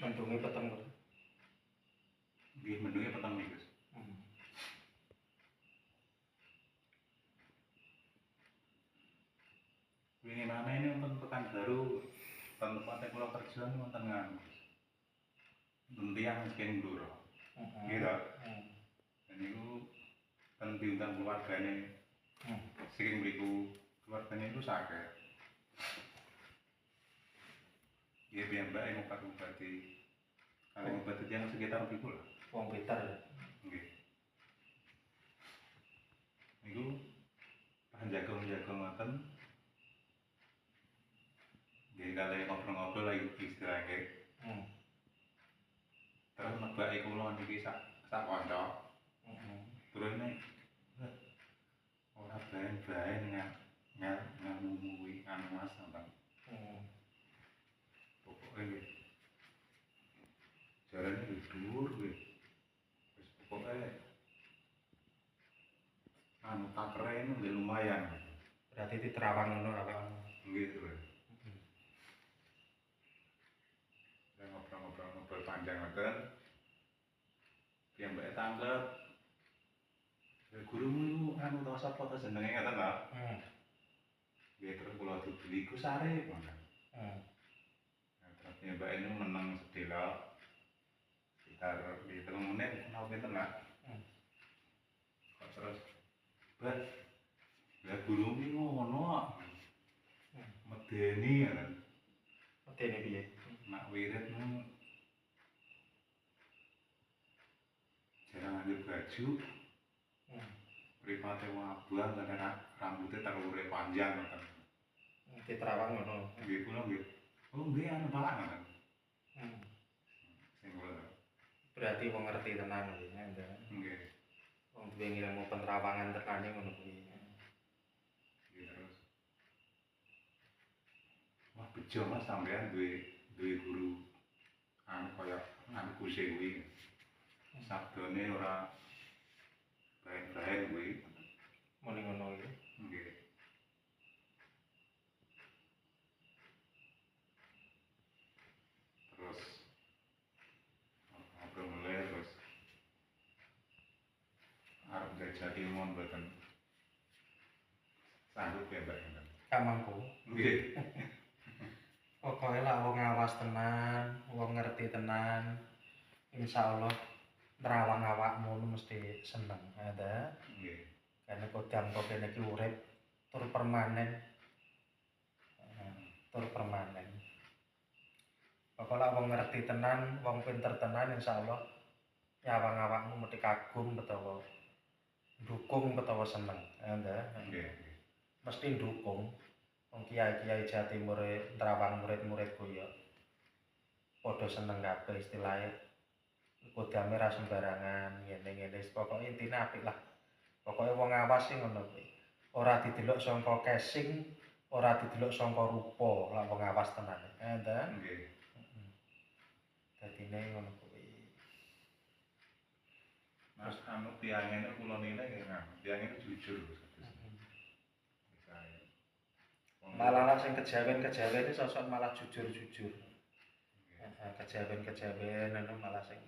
Mendunge peteng. Nggih, mendunge peteng nih, Gus. Wingi mana ini wonten Pekanbaru, tempatnya kula kerja wonten nganu. Tiyang miskin Bluro. Nggih to. Dan niku ten diundang keluargane. Sing mriku keluargane itu sakit. Nggih piyambake ngobati kali ngobati tiyang sekitar mriku lho. Wong pinter. Nggih. Niku panjaga-jaga ngoten. Nggih kali ngobrol-ngobrol lagi istilahke. Terus nebaki kula niki sak kanca. Terus nek ora bae ngamumi anu Mas sampean. Pokoke nggih. Jarane dhuwur nggih. Wis pokoke anu takere nggih lumayan. Berarti di Terawang ngono apa? Nggih, terus. Ngobrol panjang ngoten. Piyambake tangglet. Gurumu niku anu ta sapa ta jenenge ngoten lho. Nggih, terus kula dibeli Gus Arif. Nah, terus piyambake niku meneng sedhelok. Sekitar 3 menit napa pinten lah. Kok terus Bah, lah gurumu niku ngono kok. Medeni ngoten. Medeni piye? Nak wirid niku jarang nganggo baju. Mripate wong abang karena rambutnya terlalu panjang ngoten. Di Terawang ngono. Nggih kula nggih. Oh nggih anu Pak ngoten. Sing kula. Berarti wong ngerti tenan iki ya. Nggih. Wong duwe ilmu penerawangan tekane ngono kuwi. Nggih terus. Wah bejo Mas sampean duwe guru anu kaya anu kuse kuwi. Sabdane ora bae-bae kuwi. Muni ngono iki. Nggih. Terus ngobrol mulai terus arep jajal ilmu mboten sanggup ya Mbak. Gak mampu. Nggih. Pokoknya lah wong awas tenan, wong ngerti tenan. Insyaallah nerawang awakmu mesti seneng, ada. Nggih. Karena kodam kene iki urip tur permanen. Pokoknya wong ngerti tenan, wong pinter tenan insyaallah nyawang awakmu mesti kagum utawa dukung utawa seneng, ada. Nggih. Mesti dukung. Wong kiai-kiai Jawa Timur nerawang murid-muridku ya padha seneng kabeh istilahnya. Kodame ra sembarangan, ngene-ngene. Pokoke intine apik lah. Pokoke wong awas sing ngono kuwi. Ora didelok saka casing, ora didelok saka rupa, lah wong awas tenan. Enten. Nggih. Dadine ngono kuwi. Mas anu tiyangene kula nilai nggih ngono. Tiyangene jujur. Malah sing kejawen-kejawen iki sosok malah jujur-jujur. Kejawen-kejawen anu malah sing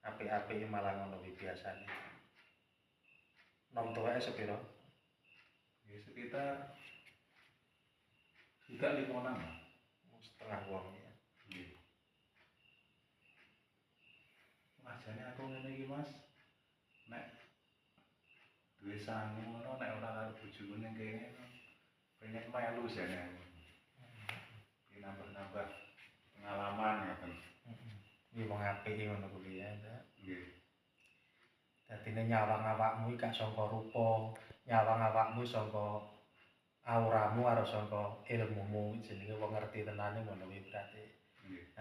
apik-apik malah ngono kuwi biasane. Nom tuweke sepiro? Ya sekitar 3-5 lah. Setengah wong ya. Nggih. Ajane aku ngene iki Mas. Nek duwe sangu ngono nek ora karo bojoku ning kene pengen melu jane. Nambah-nambah pengalaman ngoten. Iki wong apik ngono kuwi ya. Nggih. Dadine nyawang awakmu iki gak saka rupa, nyawang awakmu saka auramu karo saka ilmumu jenenge wong ngerti tenane ngono kuwi berarti. Nggih.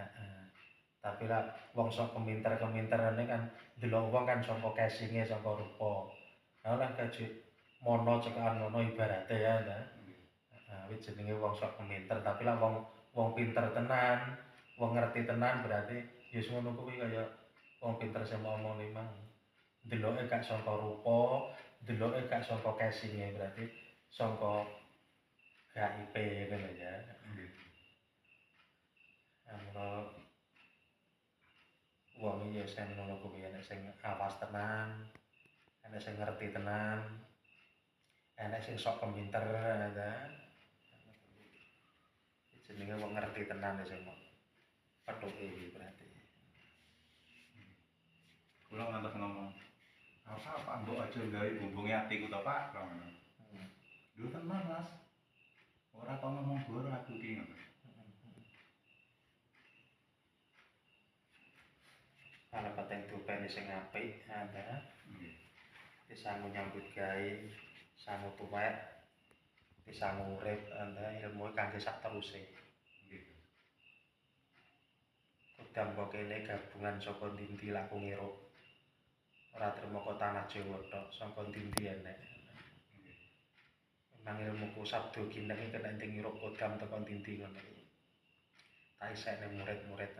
Tapi lah wong sok keminter-keminterane kan delok wong kan saka casing-e saka rupa. Lah lah kaji mono cekaan ngono ibarate ya. Kuwi jenenge wong sok keminter, tapi lah wong pinter tenan, wong ngerti tenan berarti ya ngono kuwi kaya wong pinter sing ngomong limang. Deloke gak saka rupa, deloke gak saka casing-e berarti saka GIP ngono ya. Nggih. Amro wong iki ya sing ngono kuwi enek sing awas tenan, enek sing ngerti tenan, enek sing sok pinter ada. Jenenge wong ngerti tenan ya sing pethuke iki berarti. Kula ngantos ngomong, apa mbok aja gawe bumbunge atiku to Pak, ngono. Lho tenan Mas. Ora kok ngomong goro aku ki ngono. Ana penting dupeni sing apik ada. Bisa nyambut gawe, sangu tuwek, bisa ngurip anda ilmu kangge sak teruse. Kodam kok kene gabungan saka ndi-ndi laku ngiruk. Ora trimo kok tanah Jawa tok, saka ndi-ndi enek. Nang ilmuku sabdo gineng iki kena nding ngiruk kodam teko ndi-ndi ngono iki. Tak isekne murid-murid